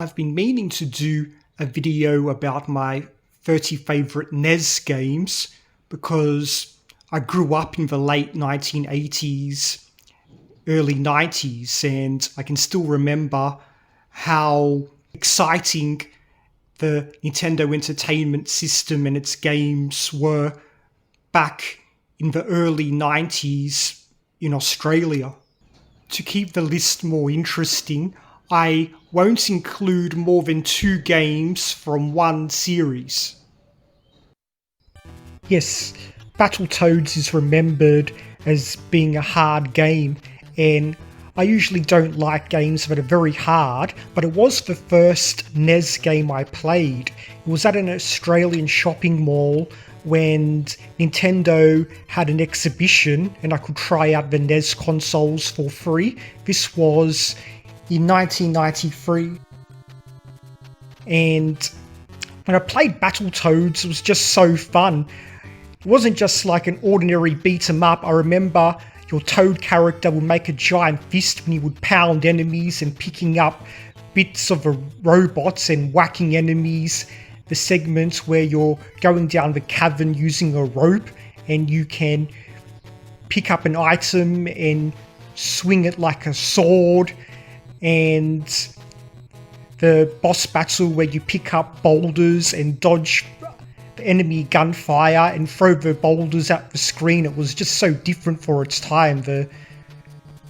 I've been meaning to do a video about my 30 favorite NES games because I grew up in the late 1980s, early 90s, and I can still remember how exciting the Nintendo Entertainment System and its games were back in the early 90s in Australia. To keep the list more interesting, I won't include more than 2 games from one series. Yes, Battletoads is remembered as being a hard game, and I usually don't like games that are very hard, but it was the first NES game I played. It was at an Australian shopping mall when Nintendo had an exhibition and I could try out the NES consoles for free. This was in 1993. And when I played Battletoads, it was just so fun. It wasn't just like an ordinary beat 'em up. I remember your Toad character would make a giant fist when he would pound enemies and picking up bits of the robots and whacking enemies. The segments where you're going down the cavern using a rope and you can pick up an item and swing it like a sword, and the boss battle where you pick up boulders and dodge the enemy gunfire and throw the boulders at the screen. It was just so different for its time. The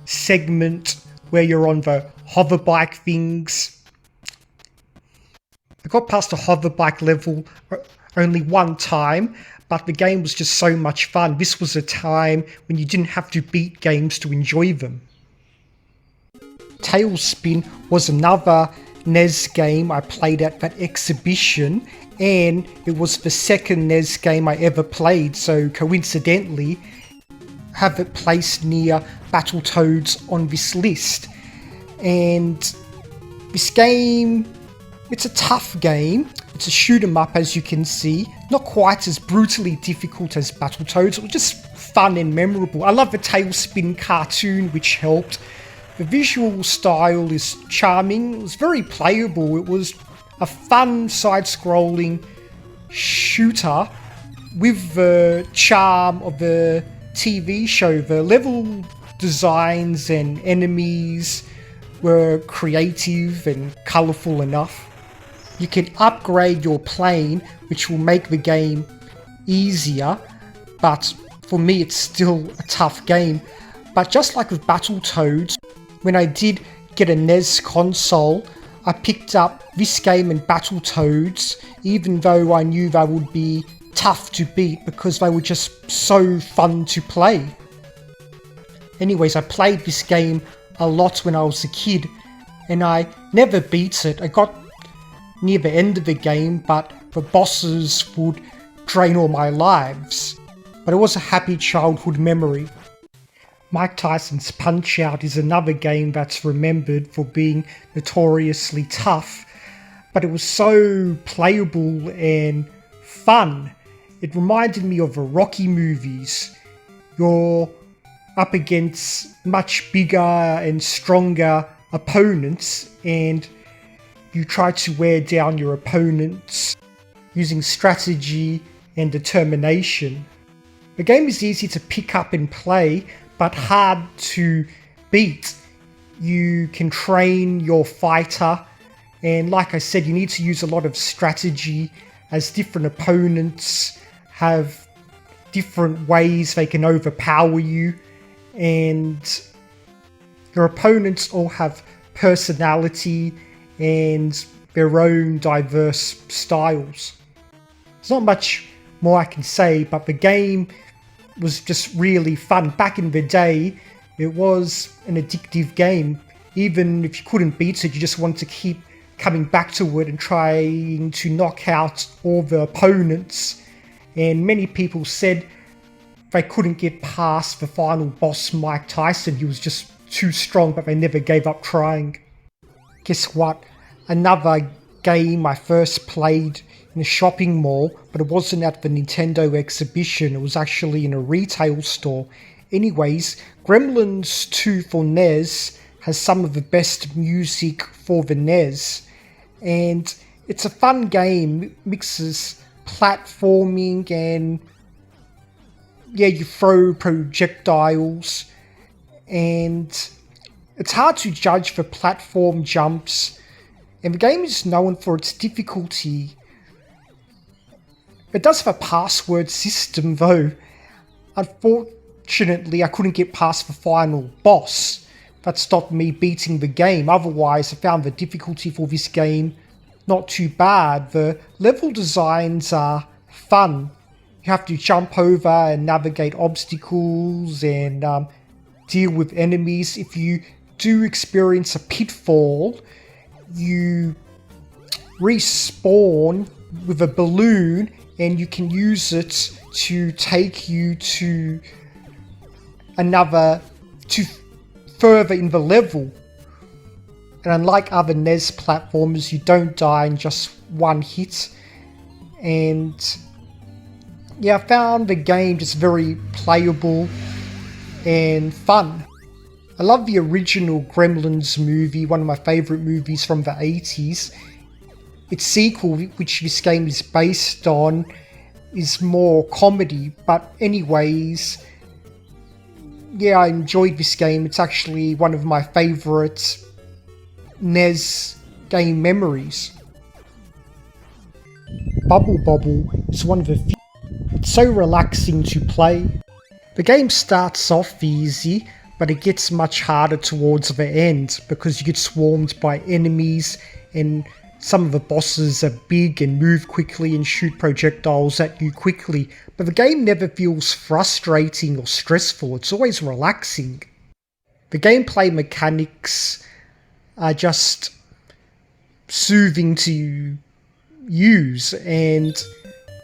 segment where you're on the hoverbike things. I got past the hoverbike level only one time, but the game was just so much fun. This was a time when you didn't have to beat games to enjoy them. Tailspin was another NES game I played at that exhibition, and it was the second NES game I ever played, so coincidentally have it placed near Battletoads on this list. And this game, it's a tough game. It's a shoot 'em up, as you can see. Not quite as brutally difficult as Battletoads. It was just fun and memorable. I love the Tailspin cartoon, which helped. The visual style is charming. It was very playable. It was a fun side-scrolling shooter with the charm of the TV show. The level designs and enemies were creative and colourful enough. You can upgrade your plane, which will make the game easier, but for me it's still a tough game. But just like with Battletoads, when I did get a NES console, I picked up this game and Battletoads, even though I knew they would be tough to beat because they were just so fun to play. Anyways, I played this game a lot when I was a kid, and I never beat it. I got near the end of the game, but the bosses would drain all my lives. But it was a happy childhood memory. Mike Tyson's Punch-Out is another game that's remembered for being notoriously tough, but it was so playable and fun. It reminded me of the Rocky movies. You're up against much bigger and stronger opponents, and you try to wear down your opponents using strategy and determination. The game is easy to pick up and play, but hard to beat. You can train your fighter, and like I said, you need to use a lot of strategy as different opponents have different ways they can overpower you, and your opponents all have personality and their own diverse styles. There's not much more I can say, but the game was just really fun. Back in the day, it was an addictive game. Even if you couldn't beat it, you just wanted to keep coming back to it and trying to knock out all the opponents. And many people said they couldn't get past the final boss, Mike Tyson. He was just too strong, but they never gave up trying. Guess what? Another game I first played in a shopping mall, but it wasn't at the Nintendo exhibition. It was actually in a retail store. Anyways, Gremlins 2 for NES has some of the best music for the NES. and it's a fun game. It mixes platforming and yeah, you throw projectiles, and it's hard to judge for platform jumps, and the game is known for its difficulty. It does have a password system though. Unfortunately, I couldn't get past the final boss. That stopped me beating the game. Otherwise, I found the difficulty for this game not too bad. The level designs are fun. You have to jump over and navigate obstacles and deal with enemies. If you do experience a pitfall, you respawn with a balloon and you can use it to take you to further in the level. And unlike other NES platformers, you don't die in just one hit. And yeah, I found the game just very playable and fun. I love the original Gremlins movie, one of my favourite movies from the 80s. Its sequel, which this game is based on, is more comedy. But anyways, yeah, I enjoyed this game. It's actually one of my favourite NES game memories. Bubble Bobble is one of the few. It's so relaxing to play. The game starts off easy, but it gets much harder towards the end because you get swarmed by enemies, and some of the bosses are big and move quickly and shoot projectiles at you quickly. But the game never feels frustrating or stressful, it's always relaxing. The gameplay mechanics are just soothing to use, and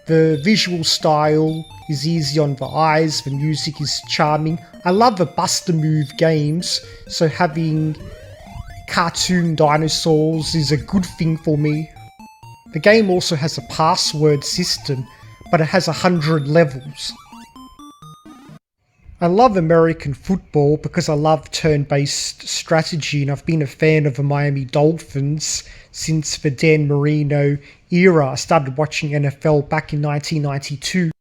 the visual style is easy on the eyes, the music is charming. I love the Buster Move games, so having cartoon dinosaurs is a good thing for me. The game also has a password system, but it has 100 levels. I love American football because I love turn-based strategy, and I've been a fan of the Miami Dolphins since the Dan Marino era. I started watching NFL back in 1992.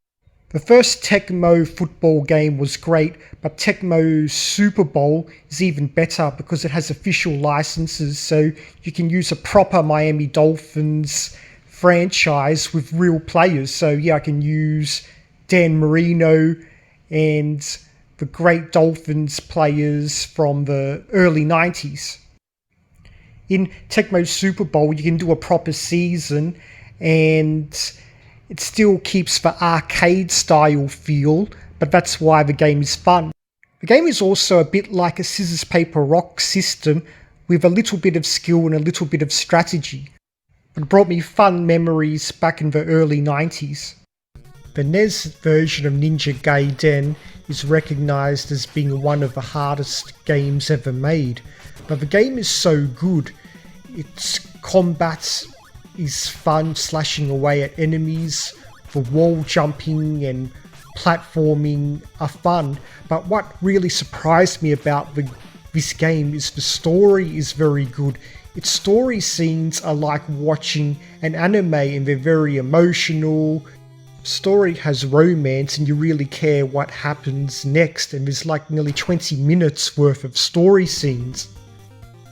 The first Tecmo football game was great, but Tecmo Super Bowl is even better because it has official licenses, so you can use a proper Miami Dolphins franchise with real players. So yeah, I can use Dan Marino and the great Dolphins players from the early 90s. In Tecmo Super Bowl, you can do a proper season, and it still keeps the arcade style feel, but that's why the game is fun. The game is also a bit like a scissors paper rock system with a little bit of skill and a little bit of strategy. It brought me fun memories back in the early 90s. The NES version of Ninja Gaiden is recognised as being one of the hardest games ever made, but the game is so good. Its combat is fun, slashing away at enemies, the wall jumping and platforming are fun, but what really surprised me about this game is the story is very good. Its story scenes are like watching an anime, and they're very emotional. Story has romance and you really care what happens next, and there's like nearly 20 minutes worth of story scenes.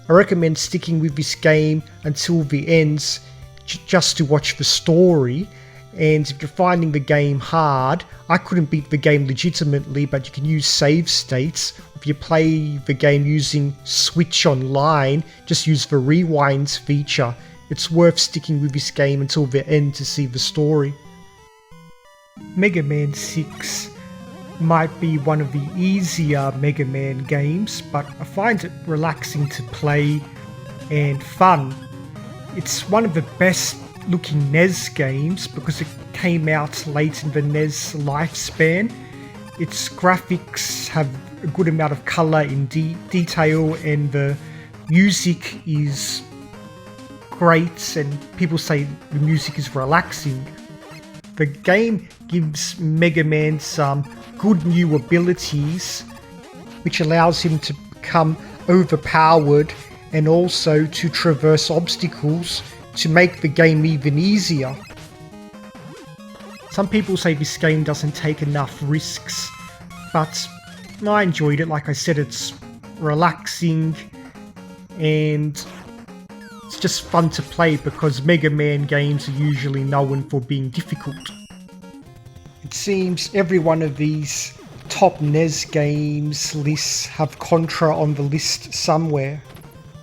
I recommend sticking with this game until the end just to watch the story, and if you're finding the game hard, I couldn't beat the game legitimately, but you can use save states. If you play the game using Switch Online, just use the rewind feature. It's worth sticking with this game until the end to see the story. Mega Man 6 might be one of the easier Mega Man games, but I find it relaxing to play and fun. It's one of the best looking NES games because it came out late in the NES lifespan. Its graphics have a good amount of colour in detail, and the music is great, and people say the music is relaxing. The game gives Mega Man some good new abilities, which allows him to become overpowered and also to traverse obstacles to make the game even easier. Some people say this game doesn't take enough risks, but I enjoyed it. Like I said, it's relaxing and it's just fun to play because Mega Man games are usually known for being difficult. It seems every one of these top NES games lists have Contra on the list somewhere.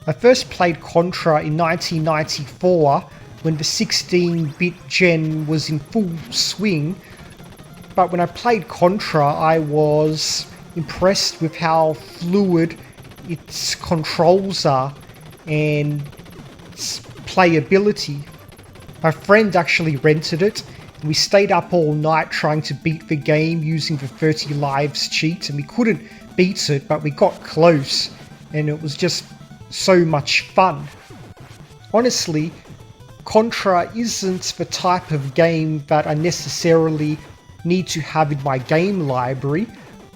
I first played Contra in 1994 when the 16-bit gen was in full swing, but when I played Contra I was impressed with how fluid its controls are and its playability. My friend actually rented it and we stayed up all night trying to beat the game using the 30 lives cheat, and we couldn't beat it, but we got close and it was just so much fun. Honestly, Contra isn't the type of game that I necessarily need to have in my game library,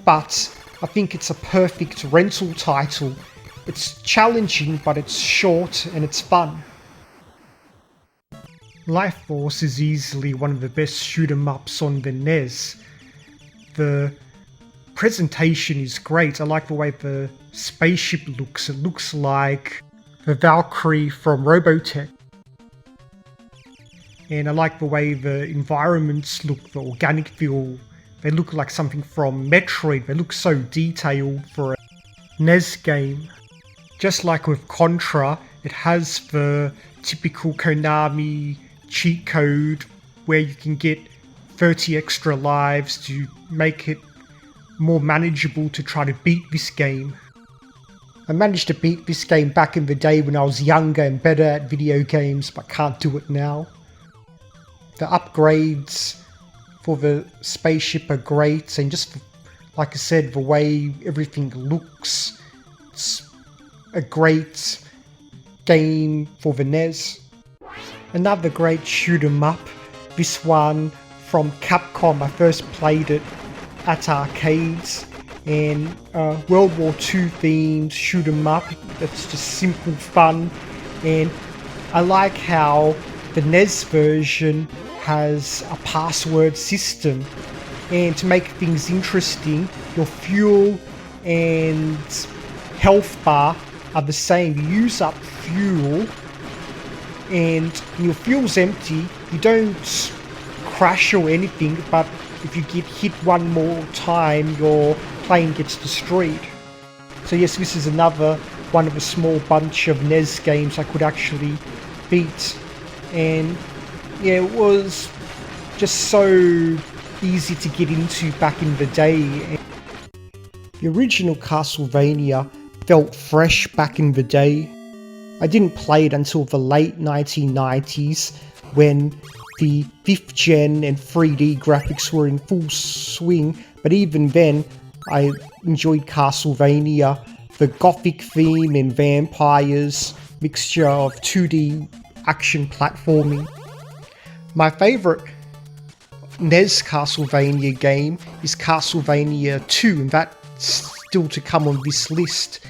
but I think it's a perfect rental title. It's challenging, but it's short and it's fun. Life Force is easily one of the best shoot 'em ups on the NES. The presentation is great. I like the way the spaceship looks. It looks like the Valkyrie from Robotech. And I like the way the environments look, the organic feel. They look like something from Metroid. They look so detailed for a NES game. Just like with Contra, it has the typical Konami cheat code where you can get 30 extra lives to make it more manageable to try to beat this game. I managed to beat this game back in the day when I was younger and better at video games, but can't do it now. The upgrades for the spaceship are great, and just like I said, the way everything looks, it's a great game for the NES. Another great shoot 'em up, this one from Capcom. I first played it at arcades, and World War II themed shoot 'em up. It's just simple fun, and I like how the NES version has a password system, and to make things interesting, your fuel and health bar are the same. You use up fuel, and when your fuel's empty, you don't crash or anything, but if you get hit one more time, your plane gets destroyed. So yes, this is another one of a small bunch of NES games I could actually beat, and yeah, it was just so easy to get into back in the day. The original Castlevania felt fresh back in the day. I didn't play it until the late 1990s when the 5th gen and 3D graphics were in full swing, but even then I enjoyed Castlevania. The gothic theme and vampires, mixture of 2D action platforming. My favourite NES Castlevania game is Castlevania 2, and that's still to come on this list.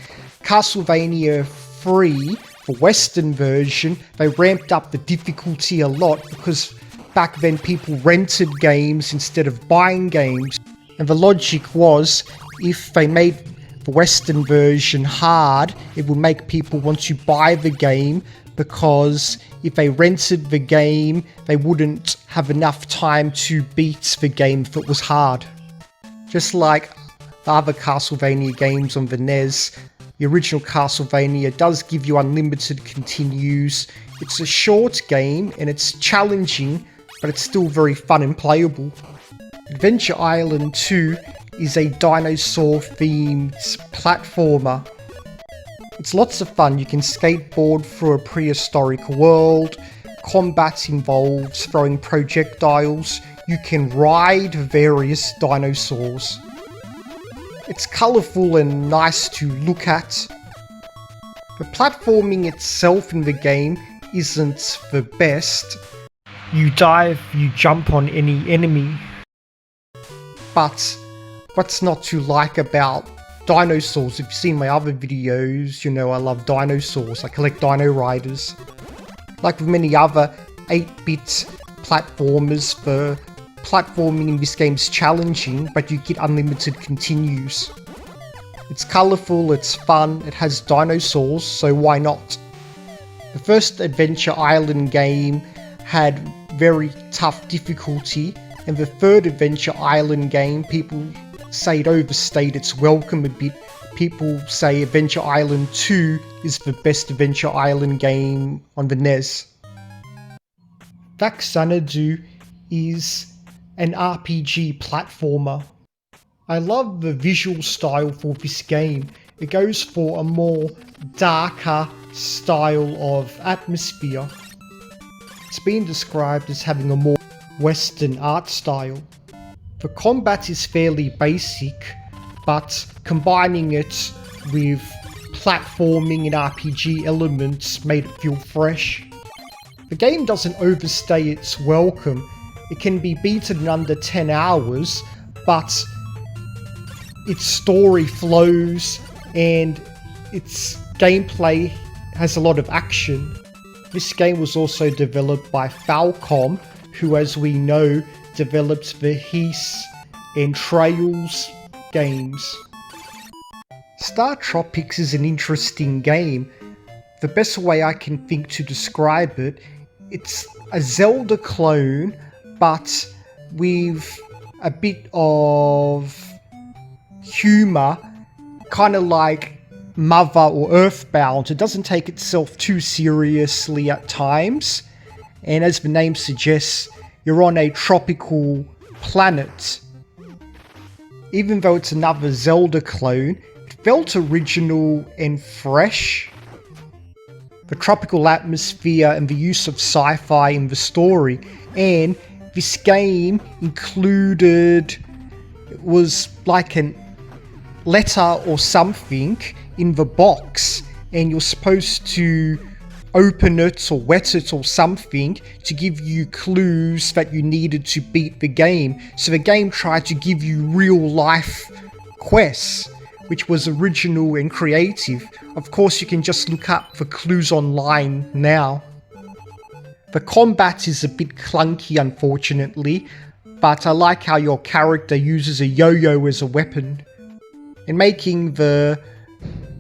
Castlevania 3, the Western version, they ramped up the difficulty a lot because back then people rented games instead of buying games. And the logic was, if they made the Western version hard, it would make people want to buy the game, because if they rented the game, they wouldn't have enough time to beat the game if it was hard. Just like the other Castlevania games on the NES, the original Castlevania does give you unlimited continues. It's a short game and it's challenging, but it's still very fun and playable. Adventure Island 2 is a dinosaur-themed platformer. It's lots of fun. You can skateboard through a prehistoric world. Combat involves throwing projectiles. You can ride various dinosaurs. It's colourful and nice to look at. The platforming itself in the game isn't the best. You dive, you jump on any enemy. But what's not to like about dinosaurs? If you've seen my other videos, you know I love dinosaurs. I collect dino riders. Like with many other 8-bit platformers, the platforming in this game is challenging, but you get unlimited continues. It's colourful, it's fun, it has dinosaurs, so why not? The first Adventure Island game had very tough difficulty, and the third Adventure Island game, people say it overstayed its welcome a bit. People say Adventure Island 2 is the best Adventure Island game on the NES. Xanadu is an RPG platformer. I love the visual style for this game. It goes for a more darker style of atmosphere. It's been described as having a more Western art style. The combat is fairly basic, but combining it with platforming and RPG elements made it feel fresh. The game doesn't overstay its welcome. It can be beaten in under 10 hours, but its story flows and its gameplay has a lot of action. This game was also developed by Falcom, who, as we know, developed the Heath and Trails games. Star Tropics is an interesting game. The best way I can think to describe it, it's a Zelda clone, but with a bit of humour, kind of like Mother or Earthbound. It doesn't take itself too seriously at times, and as the name suggests, you're on a tropical planet. Even though it's another Zelda clone, it felt original and fresh. The tropical atmosphere and the use of sci-fi in the story, and this game included, it was like a letter or something in the box, and you're supposed to open it or wet it or something to give you clues that you needed to beat the game. So the game tried to give you real life quests, which was original and creative. Of course, you can just look up for clues online now. The combat is a bit clunky, unfortunately, but I like how your character uses a yo-yo as a weapon. And making the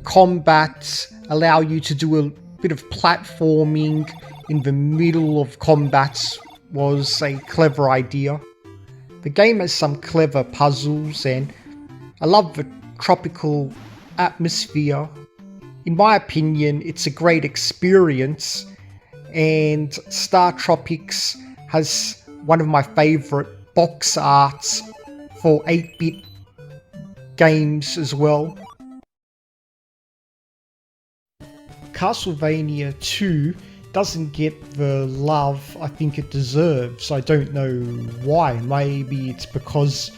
combat allow you to do a bit of platforming in the middle of combat was a clever idea. The game has some clever puzzles, and I love the tropical atmosphere. In my opinion, it's a great experience, and Star Tropics has one of my favourite box arts for 8-bit games as well. Castlevania 2 doesn't get the love I think it deserves. I don't know why. Maybe it's because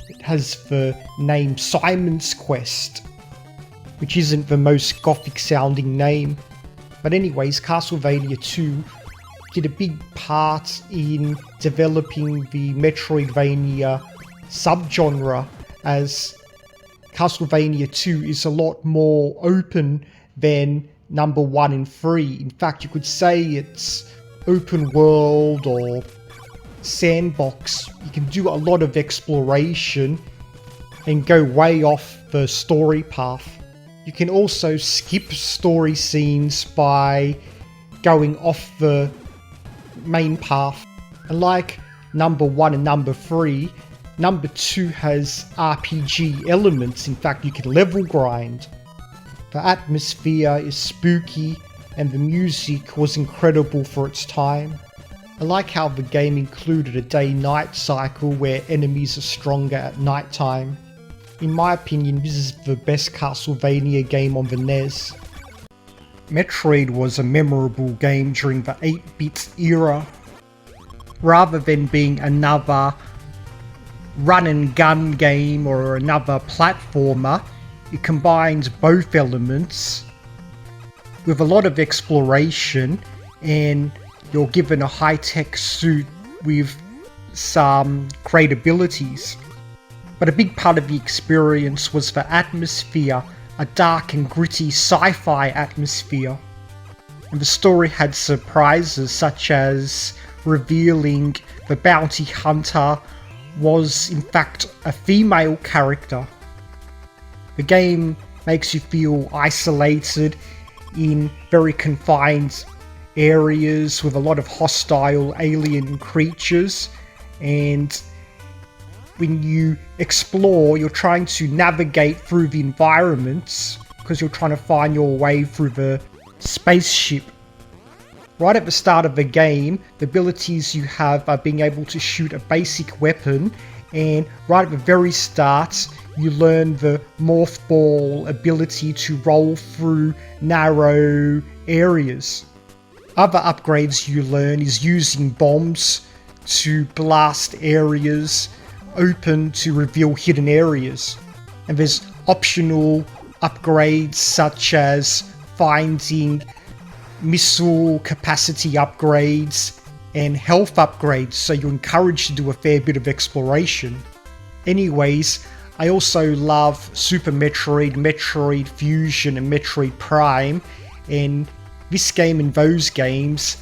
it has the name Simon's Quest, which isn't the most gothic sounding name. But anyways, Castlevania 2 did a big part in developing the Metroidvania subgenre, as Castlevania 2 is a lot more open than number 1 and 3. In fact, you could say it's open world or sandbox. You can do a lot of exploration and go way off the story path. You can also skip story scenes by going off the main path. Unlike number 1 and number 3, number 2 has RPG elements. In fact, you can level grind. The atmosphere is spooky, and the music was incredible for its time. I like how the game included a day-night cycle where enemies are stronger at night time. In my opinion, this is the best Castlevania game on the NES. Metroid was a memorable game during the 8-bit era. Rather than being another run-and-gun game or another platformer, it combines both elements with a lot of exploration, and you're given a high-tech suit with some great abilities. But a big part of the experience was the atmosphere, a dark and gritty sci-fi atmosphere. And the story had surprises such as revealing the bounty hunter was in fact a female character. The game makes you feel isolated in very confined areas with a lot of hostile alien creatures, and when you explore, you're trying to navigate through the environments because you're trying to find your way through the spaceship. Right at the start of the game, the abilities you have are being able to shoot a basic weapon, and right at the very start, you learn the morph ball ability to roll through narrow areas. Other upgrades you learn is using bombs to blast areas open to reveal hidden areas. And there's optional upgrades such as finding missile capacity upgrades and health upgrades, so you're encouraged to do a fair bit of exploration. Anyways, I also love Super Metroid, Metroid Fusion and Metroid Prime, and this game and those games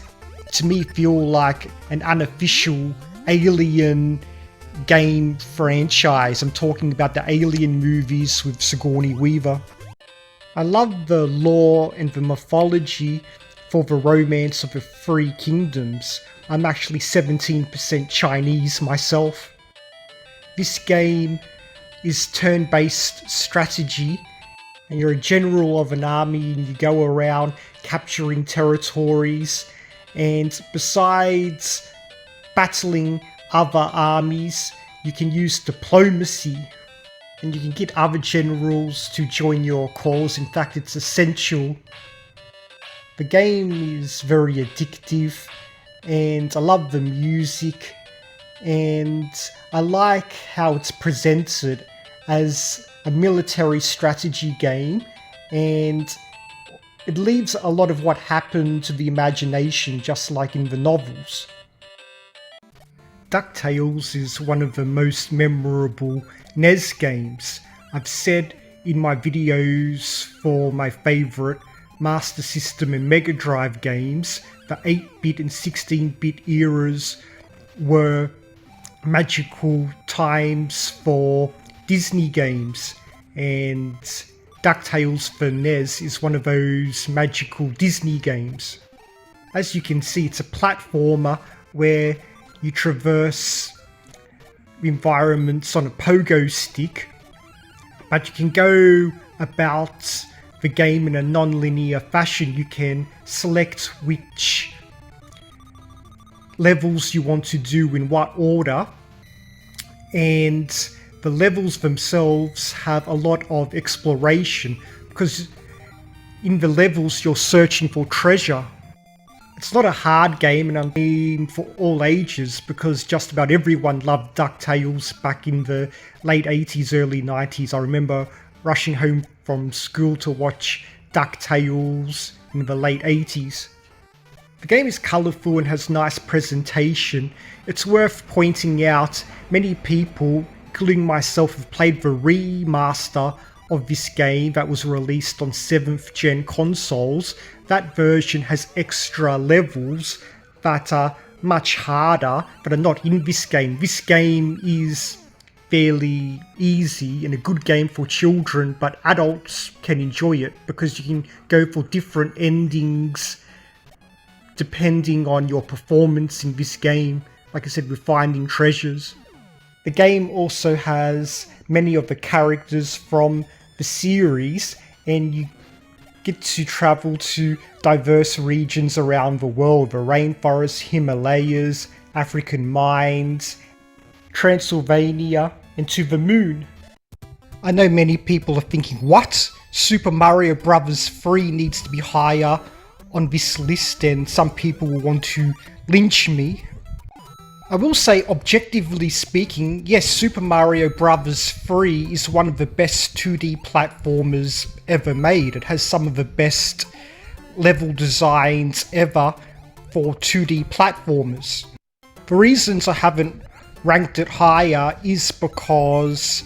to me feel like an unofficial Alien game franchise. I'm talking about the Alien movies with Sigourney Weaver. I love the lore and the mythology for the Romance of the Three Kingdoms. I'm actually 17% Chinese myself. This game is turn-based strategy, and you're a general of an army and you go around capturing territories, and besides battling other armies, you can use diplomacy and you can get other generals to join your cause. In fact, it's essential. The game is very addictive, and I love the music, and I like how it's presented as a military strategy game, and it leaves a lot of what happened to the imagination, just like in the novels. DuckTales is one of the most memorable NES games. I've said in my videos for my favourite Master System and Mega Drive games, the 8-bit and 16-bit eras were magical times for Disney games, and DuckTales for NES is one of those magical Disney games. As you can see, it's a platformer where you traverse environments on a pogo stick, but you can go about the game in a non-linear fashion. You can select which levels you want to do in what order, and the levels themselves have a lot of exploration because in the levels you're searching for treasure. It's not a hard game, and I'm game for all ages because just about everyone loved DuckTales back in the late 80s, early 90s. I remember rushing home from school to watch DuckTales in the late 80s. The game is colourful and has nice presentation. It's worth pointing out many people, including myself, have played the remaster of this game that was released on 7th gen consoles. That version has extra levels that are much harder, but are not in this game. This game is fairly easy and a good game for children, but adults can enjoy it because you can go for different endings depending on your performance in this game. Like I said, with finding treasures. The game also has many of the characters from the series, and you get to travel to diverse regions around the world: the rainforests, Himalayas, African mines, Transylvania, and to the moon. I know many people are thinking, what? Super Mario Bros. 3 needs to be higher on this list, and some people will want to lynch me. I will say, objectively speaking, yes, Super Mario Bros. 3 is one of the best 2D platformers ever made. It has some of the best level designs ever for 2D platformers. The reasons I haven't ranked it higher is because,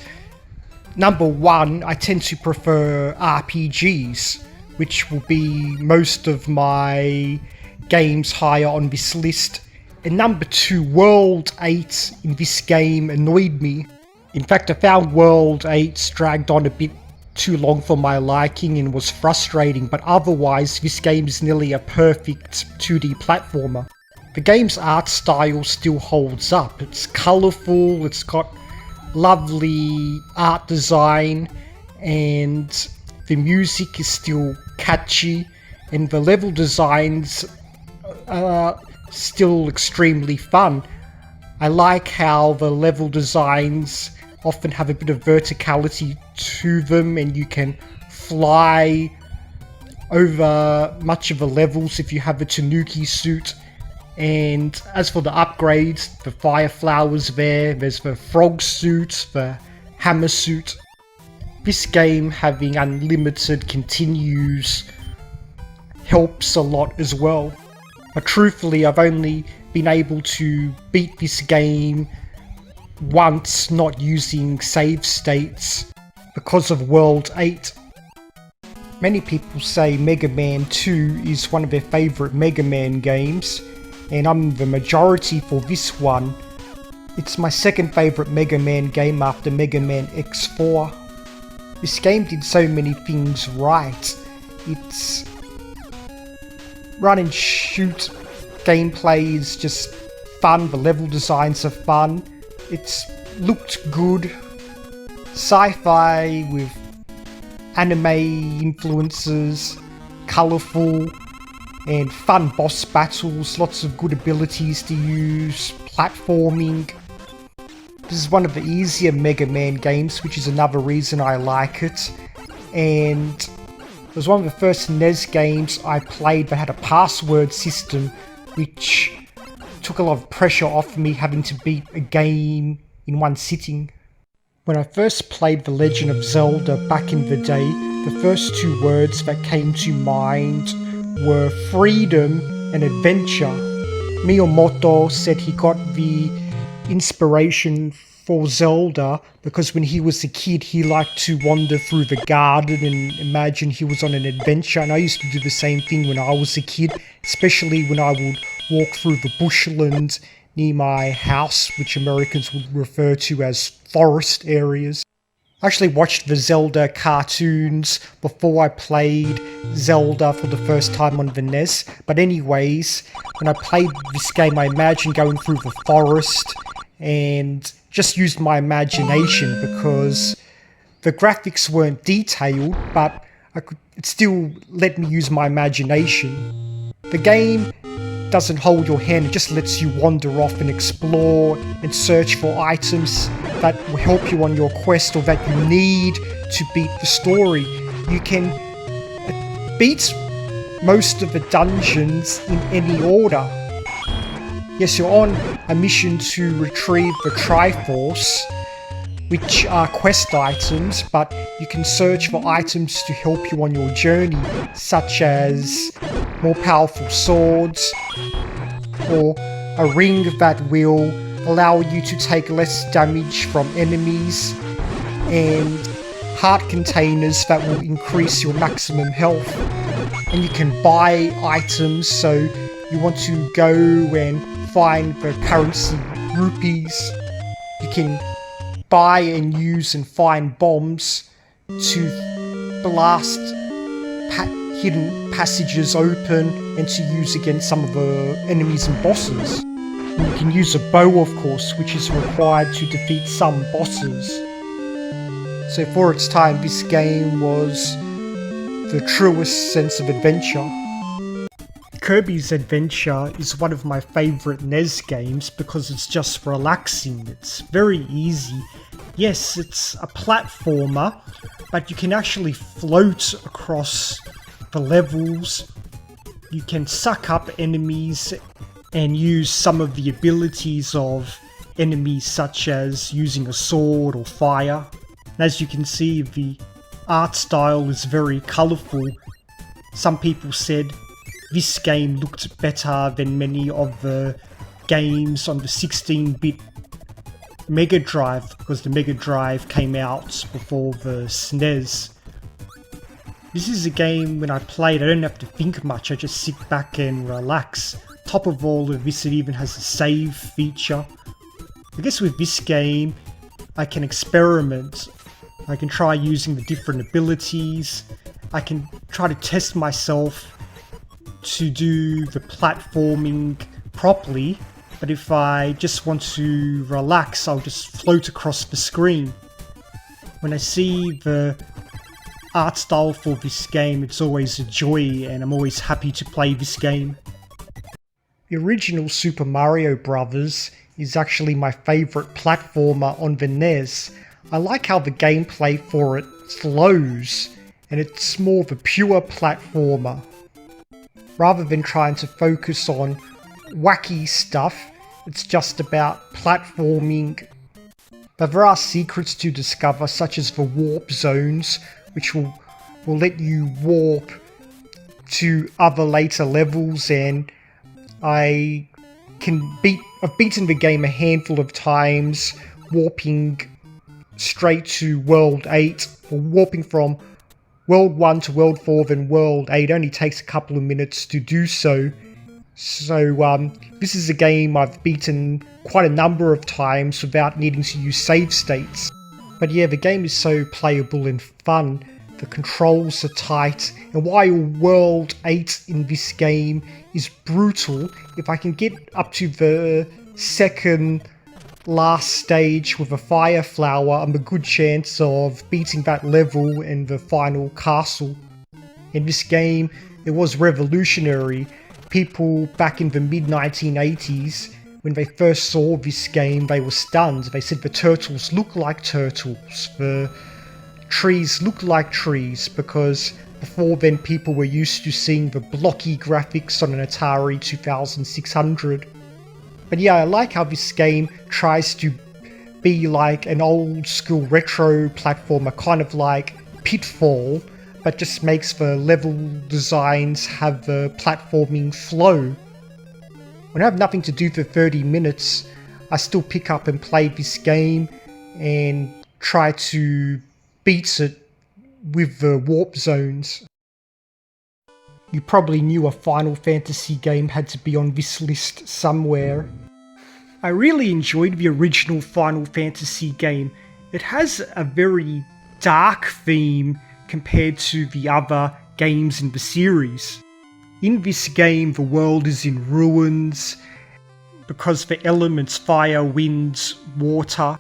number one, I tend to prefer RPGs. which will be most of my games higher on this list. And number 2, World 8 in this game annoyed me. In fact, I found World 8 dragged on a bit too long for my liking and was frustrating, but otherwise this game is nearly a perfect 2D platformer. The game's art style still holds up. It's colourful, it's got lovely art design, and the music is still catchy, and the level designs are still extremely fun. I like how the level designs often have a bit of verticality to them, and you can fly over much of the levels if you have a Tanuki suit. And as for the upgrades, the fire flowers there's the frog suit, the hammer suit. This game having unlimited continues helps a lot as well. But truthfully, I've only been able to beat this game once not using save states because of World 8. Many people say Mega Man 2 is one of their favourite Mega Man games, and I'm the majority for this one. It's my second favourite Mega Man game after Mega Man X4. This game did so many things right. Its run and shoot gameplay is just fun, the level designs are fun, it's looked good, sci-fi with anime influences, colourful and fun boss battles, lots of good abilities to use, platforming. This is one of the easier Mega Man games, which is another reason I like it, and it was one of the first NES games I played that had a password system, which took a lot of pressure off me having to beat a game in one sitting. When I first played The Legend of Zelda back in the day, the first 2 words that came to mind were freedom and adventure. Miyamoto said he got the inspiration for Zelda because when he was a kid he liked to wander through the garden and imagine he was on an adventure, and I used to do the same thing when I was a kid, especially when I would walk through the bushland near my house, which Americans would refer to as forest areas. I actually watched the Zelda cartoons before I played Zelda for the first time on the NES, but anyways, when I played this game I imagined going through the forest and just used my imagination because the graphics weren't detailed, but it still let me use my imagination. The game doesn't hold your hand, it just lets you wander off and explore and search for items that will help you on your quest or that you need to beat the story. You can beat most of the dungeons in any order. Yes, you're on a mission to retrieve the Triforce, which are quest items, but you can search for items to help you on your journey, such as more powerful swords, or a ring that will allow you to take less damage from enemies, and heart containers that will increase your maximum health. And you can buy items, so you want to go and find the currency rupees. You can buy and use and find bombs to blast hidden passages open and to use against some of the enemies and bosses. And you can use a bow, of course, which is required to defeat some bosses. So for its time, this game was the truest sense of adventure. Kirby's Adventure is one of my favourite NES games because it's just relaxing, it's very easy. Yes, it's a platformer, but you can actually float across the levels. You can suck up enemies and use some of the abilities of enemies, such as using a sword or fire. And as you can see, the art style is very colourful. Some people said this game looked better than many of the games on the 16-bit Mega Drive, because the Mega Drive came out before the SNES. This is a game when I play it, I don't have to think much, I just sit back and relax. Top of all of this, it even has a save feature. I guess with this game, I can experiment. I can try using the different abilities. I can try to test myself to do the platforming properly. But if I just want to relax, I'll just float across the screen. When I see the art style for this game, it's always a joy, and I'm always happy to play this game. The original Super Mario Bros. Is actually my favourite platformer on the NES. I like how the gameplay for it flows, and it's more of a pure platformer. Rather than trying to focus on wacky stuff, it's just about platforming. But there are secrets to discover, such as the warp zones, which will let you warp to other later levels, and I've beaten the game a handful of times, warping straight to World 8, or warping from World 1 to World 4, then World 8 only takes a couple of minutes to do so. So this is a game I've beaten quite a number of times without needing to use save states. But yeah, the game is so playable and fun. The controls are tight, and while World 8 in this game is brutal, if I can get up to the second last stage with a fire flower, I'm a good chance of beating that level and the final castle. In this game, it was revolutionary. People back in the mid-1980s, when they first saw this game, they were stunned. They said the turtles look like turtles, the trees look like trees, because before then people were used to seeing the blocky graphics on an Atari 2600. But yeah, I like how this game tries to be like an old school retro platformer, kind of like Pitfall, but just makes the level designs have the platforming flow. When I have nothing to do for 30 minutes, I still pick up and play this game and try to beat it with the warp zones. You probably knew a Final Fantasy game had to be on this list somewhere. I really enjoyed the original Final Fantasy game. It has a very dark theme compared to the other games in the series. In this game, the world is in ruins because the elements fire, wind, water,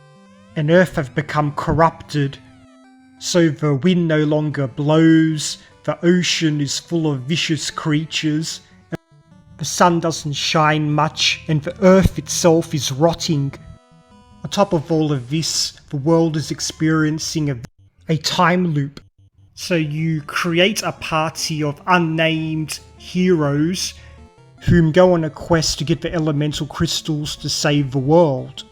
and earth have become corrupted. So the wind no longer blows, the ocean is full of vicious creatures, the sun doesn't shine much, and the earth itself is rotting. On top of all of this, the world is experiencing a time loop. So you create a party of unnamed heroes whom go on a quest to get the elemental crystals to save the world.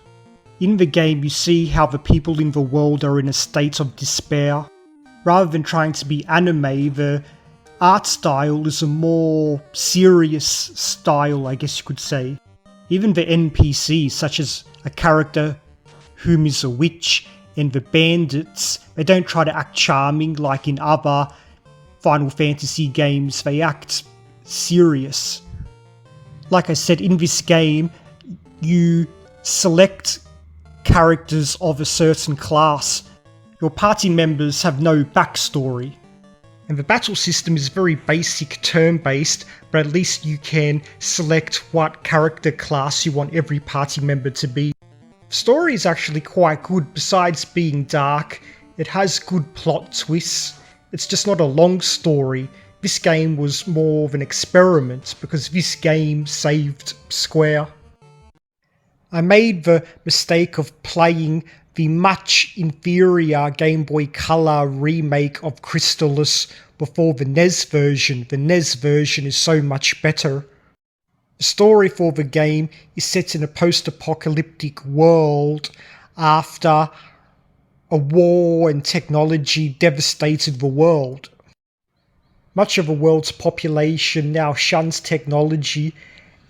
In the game, you see how the people in the world are in a state of despair. Rather than trying to be anime, the art style is a more serious style, I guess you could say. Even the NPCs, such as a character whom is a witch, and the bandits, they don't try to act charming like in other Final Fantasy games, they act serious. Like I said, in this game, you select characters of a certain class. Your party members have no backstory. And the battle system is very basic turn-based, but at least you can select what character class you want every party member to be. The story is actually quite good. Besides being dark, it has good plot twists. It's just not a long story. This game was more of an experiment because this game saved Square. I made the mistake of playing the much inferior Game Boy Color remake of Crystallis before the NES version. The NES version is so much better. The story for the game is set in a post-apocalyptic world after a war and technology devastated the world. Much of the world's population now shuns technology,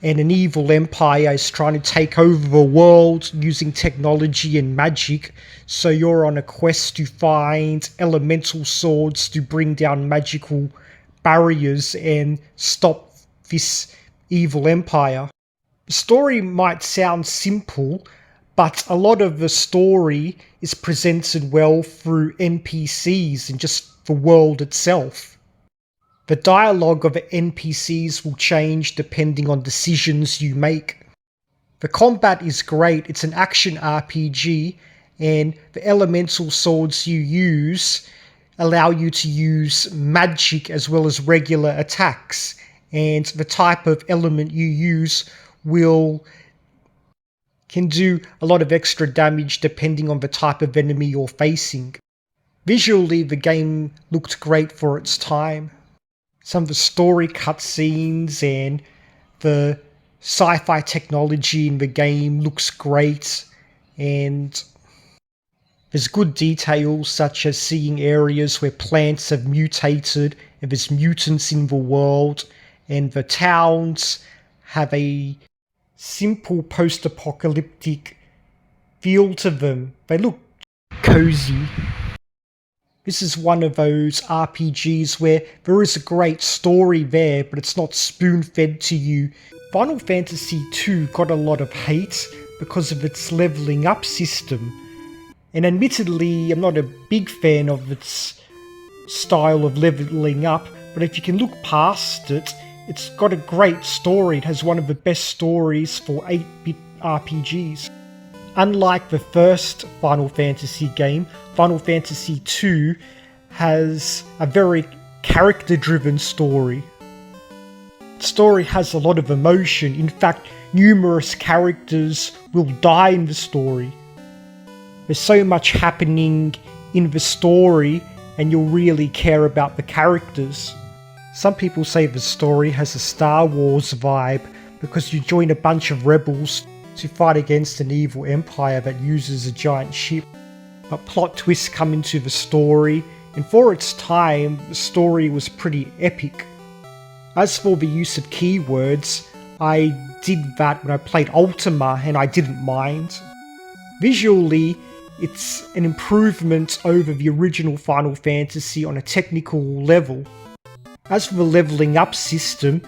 and an evil empire is trying to take over the world using technology and magic. So you're on a quest to find elemental swords to bring down magical barriers and stop this evil empire. The story might sound simple, but a lot of the story is presented well through NPCs and just the world itself. The dialogue of the NPCs will change depending on decisions you make. The combat is great, it's an action RPG, and the elemental swords you use allow you to use magic as well as regular attacks, and the type of element you use can do a lot of extra damage depending on the type of enemy you're facing. Visually, the game looked great for its time. Some of the story cutscenes and the sci-fi technology in the game looks great, and there's good details such as seeing areas where plants have mutated and there's mutants in the world, and the towns have a simple post-apocalyptic feel to them. They look cozy. This is one of those RPGs where there is a great story there, but it's not spoon-fed to you. Final Fantasy II got a lot of hate because of its leveling up system. And admittedly, I'm not a big fan of its style of leveling up, but if you can look past it, it's got a great story. It has one of the best stories for 8-bit RPGs. Unlike the first Final Fantasy game, Final Fantasy II has a very character-driven story. The story has a lot of emotion. In fact, numerous characters will die in the story. There's so much happening in the story, and you'll really care about the characters. Some people say the story has a Star Wars vibe because you join a bunch of rebels to fight against an evil empire that uses a giant ship. But plot twists come into the story, and for its time, the story was pretty epic. As for the use of keywords, I did that when I played Ultima and I didn't mind. Visually, it's an improvement over the original Final Fantasy on a technical level. As for the leveling up system,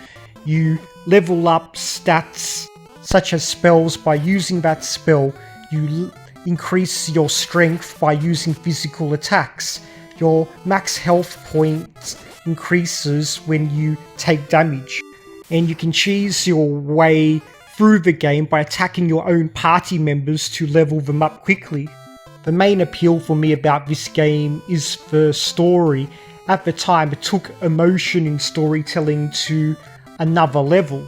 you level up stats such as spells by using that spell. You increase your strength by using physical attacks. Your max health points increases when you take damage. And you can cheese your way through the game by attacking your own party members to level them up quickly. The main appeal for me about this game is the story. At the time, it took emotion in storytelling to another level.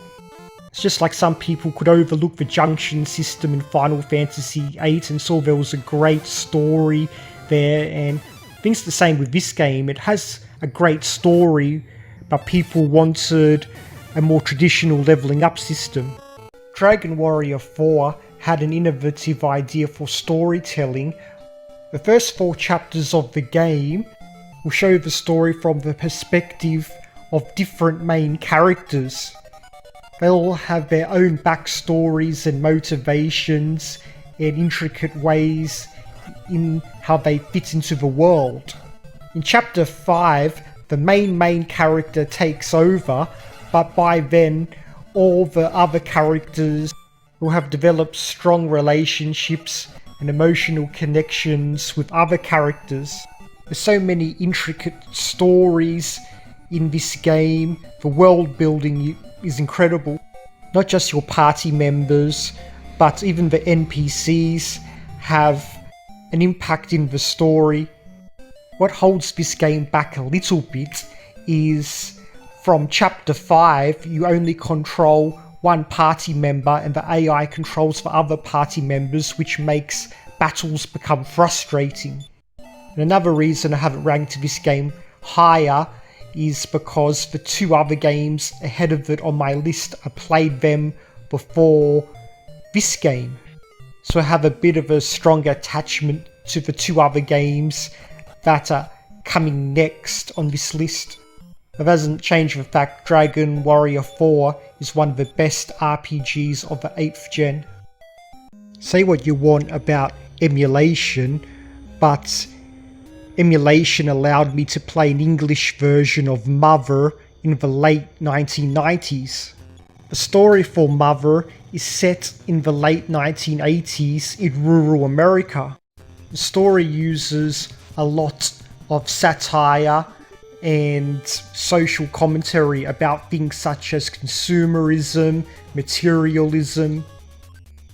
It's just like some people could overlook the junction system in Final Fantasy VIII and saw there was a great story there, and I think it's the same with this game. It has a great story, but people wanted a more traditional leveling up system. Dragon Warrior 4 had an innovative idea for storytelling. The first 4 chapters of the game will show the story from the perspective of different main characters. They'll have their own backstories and motivations and intricate ways in how they fit into the world. In chapter 5, the main character takes over, but by then all the other characters will have developed strong relationships and emotional connections with other characters. There's so many intricate stories in this game. The world building is incredible. Not just your party members, but even the NPCs have an impact in the story. What holds this game back a little bit is from chapter 5, you only control one party member and the AI controls the other party members, which makes battles become frustrating. And another reason I haven't ranked this game higher is because the 2 other games ahead of it on my list, I played them before this game. So I have a bit of a stronger attachment to the 2 other games that are coming next on this list. It doesn't change the fact Dragon Warrior 4 is one of the best RPGs of the 8th gen. Say what you want about emulation, but emulation allowed me to play an English version of Mother in the late 1990s. The story for Mother is set in the late 1980s in rural America. The story uses a lot of satire and social commentary about things such as consumerism, materialism,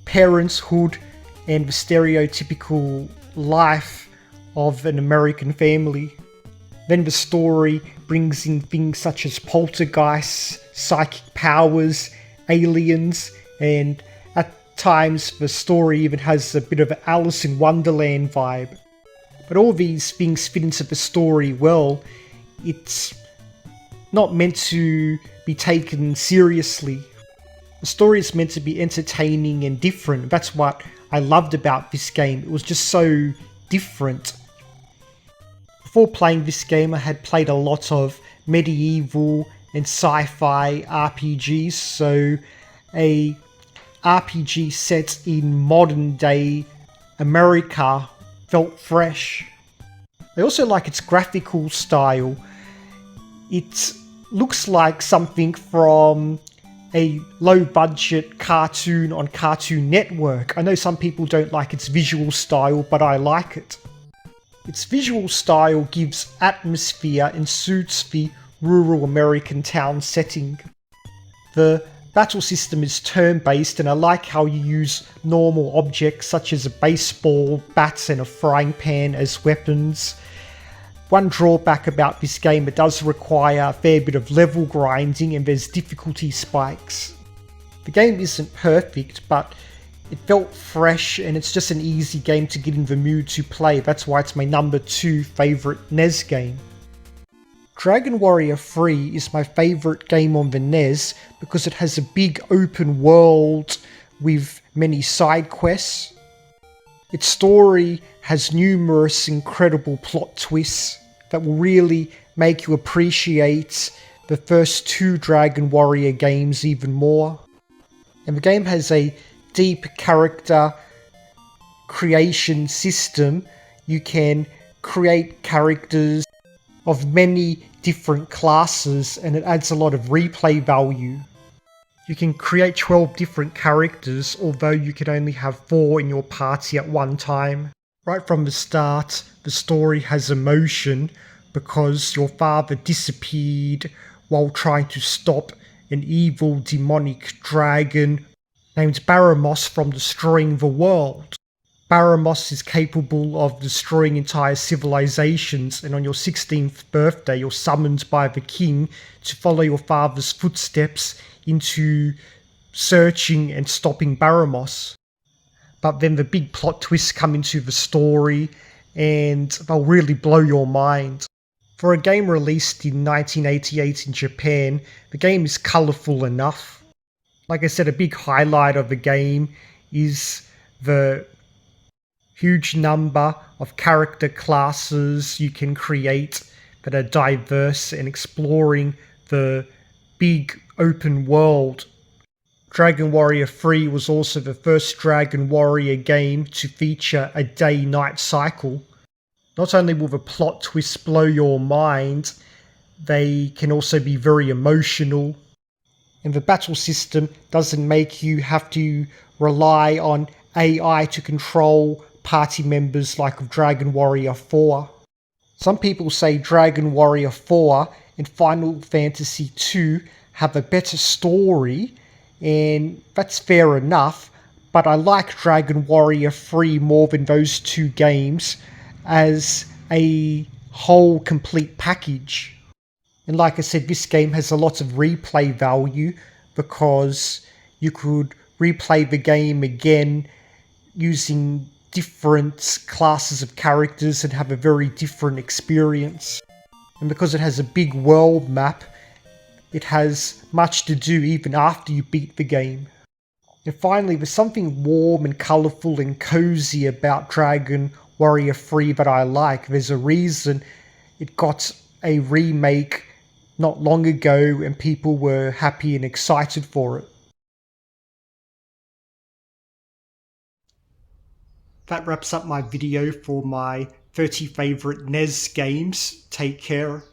parenthood, and the stereotypical life of an American family. Then the story brings in things such as poltergeists, psychic powers, aliens, and at times the story even has a bit of an Alice in Wonderland vibe. But all these things fit into the story well. It's not meant to be taken seriously. The story is meant to be entertaining and different. That's what I loved about this game. It was just so different. Before playing this game, I had played a lot of medieval and sci-fi RPGs, so a RPG set in modern day America felt fresh. I also like its graphical style. It looks like something from a low-budget cartoon on Cartoon Network. I know some people don't like its visual style, but I like it. Its visual style gives atmosphere and suits the rural American town setting. The battle system is turn-based, and I like how you use normal objects such as a baseball, bats and a frying pan as weapons. One drawback about this game, it does require a fair bit of level grinding and there's difficulty spikes. The game isn't perfect, but it felt fresh and it's just an easy game to get in the mood to play. That's why it's my number 2 favourite NES game. Dragon Warrior 3 is my favourite game on the NES because it has a big open world with many side quests. Its story has numerous incredible plot twists that will really make you appreciate the first 2 Dragon Warrior games even more. And the game has a deep character creation system. You can create characters of many different classes and it adds a lot of replay value. You can create 12 different characters, although you can only have 4 in your party at one time. Right from the start, the story has emotion because your father disappeared while trying to stop an evil demonic dragon named Baramos from destroying the world. Baramos is capable of destroying entire civilizations, and on your 16th birthday you're summoned by the king to follow your father's footsteps into searching and stopping Baramos. But then the big plot twists come into the story and they'll really blow your mind. For a game released in 1988 in Japan, the game is colourful enough. Like I said, a big highlight of the game is the huge number of character classes you can create that are diverse and exploring the big open world. Dragon Warrior 3 was also the first Dragon Warrior game to feature a day-night cycle. Not only will the plot twists blow your mind, they can also be very emotional. And the battle system doesn't make you have to rely on AI to control party members like of Dragon Warrior 4. Some people say Dragon Warrior 4 and Final Fantasy 2 have a better story, and that's fair enough, but I like Dragon Warrior 3 more than those 2 games as a whole complete package. And like I said, this game has a lot of replay value because you could replay the game again using different classes of characters and have a very different experience. And because it has a big world map, it has much to do even after you beat the game. And finally, there's something warm and colourful and cozy about Dragon Warrior 3 that I like. There's a reason it got a remake not long ago, and people were happy and excited for it. That wraps up my video for my 30 favourite NES games. Take care.